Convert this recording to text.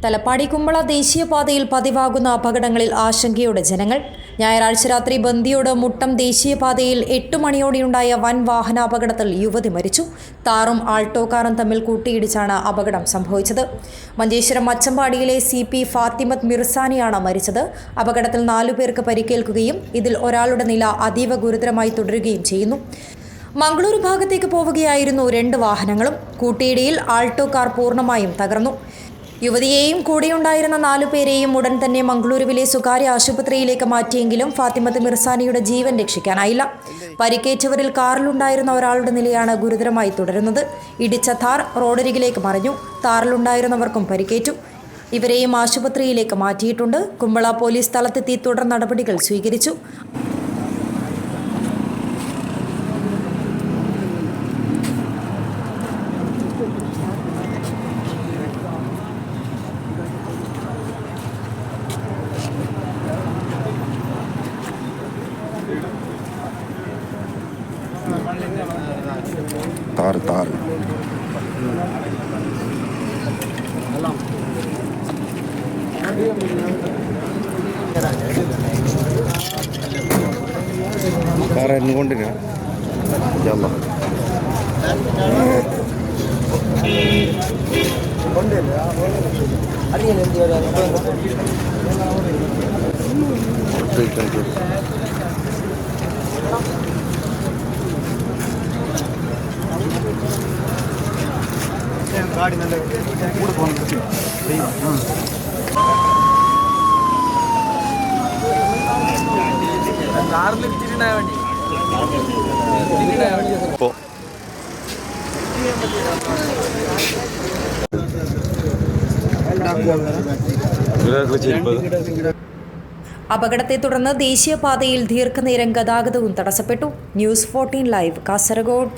തലപ്പാടി കുമ്പള ദേശീയപാതയിൽ പതിവാകുന്ന അപകടങ്ങളിൽ ആശങ്കയോടെ ജനങ്ങൾ. ഞായറാഴ്ച രാത്രി ബന്ദിയോട് മുട്ടം ദേശീയപാതയിൽ 8 മണിയോടെയുണ്ടായ വൻ വാഹനാപകടത്തിൽ യുവതി മരിച്ചു. താറും ആൾട്ടോ കാറും തമ്മിൽ കൂട്ടിയിടിച്ചാണ് അപകടം സംഭവിച്ചത്. മഞ്ചേശ്വരം മച്ചമ്പാടിയിലെ CP ഫാത്തിമത്ത് മിർസാനിയാണ് മരിച്ചത്. അപകടത്തിൽ 4 പേർക്ക് പരിക്കേൽക്കുകയും ഇതിൽ ഒരാളുടെ നില അതീവ ഗുരുതരമായി തുടരുകയും ചെയ്യുന്നു. മംഗളൂരു ഭാഗത്തേക്ക് പോവുകയായിരുന്നു 2 വാഹനങ്ങളും. കൂട്ടിയിടിയിൽ ആൾട്ടോ കാർ പൂർണ്ണമായും തകർന്നു. യുവതിയെയും കൂടെയുണ്ടായിരുന്ന 4 പേരെയും ഉടൻ തന്നെ മംഗളൂരുവിലെ സ്വകാര്യ ആശുപത്രിയിലേക്ക് മാറ്റിയെങ്കിലും ഫാത്തിമത്ത് മിർസാനിയുടെ ജീവൻ രക്ഷിക്കാനായില്ല. പരിക്കേറ്റവരിൽ കാറിലുണ്ടായിരുന്ന ഒരാളുടെ നിലയാണ് ഗുരുതരമായി തുടരുന്നത്. ഇടിച്ച താർ റോഡരികിലേക്ക് മറിഞ്ഞു. താറിലുണ്ടായിരുന്നവർക്കും പരിക്കേറ്റു. ഇവരെയും ആശുപത്രിയിലേക്ക് മാറ്റിയിട്ടുണ്ട്. കുമ്പള പോലീസ് സ്ഥലത്തെത്തി തുടർ നടപടികൾ സ്വീകരിച്ചു. तार കൊണ്ടിരിക്കണം गाड़ी നല്ല കൂടെ പോകുന്നു കാറിൽ തിരിനായ വണ്ടി അപകടത്തെ തുടർന്ന് ദേശീയപാതയിൽ ദീർഘനേരം ഗതാഗതവും തടസ്സപ്പെട്ടു. News 14 live Kasaragod.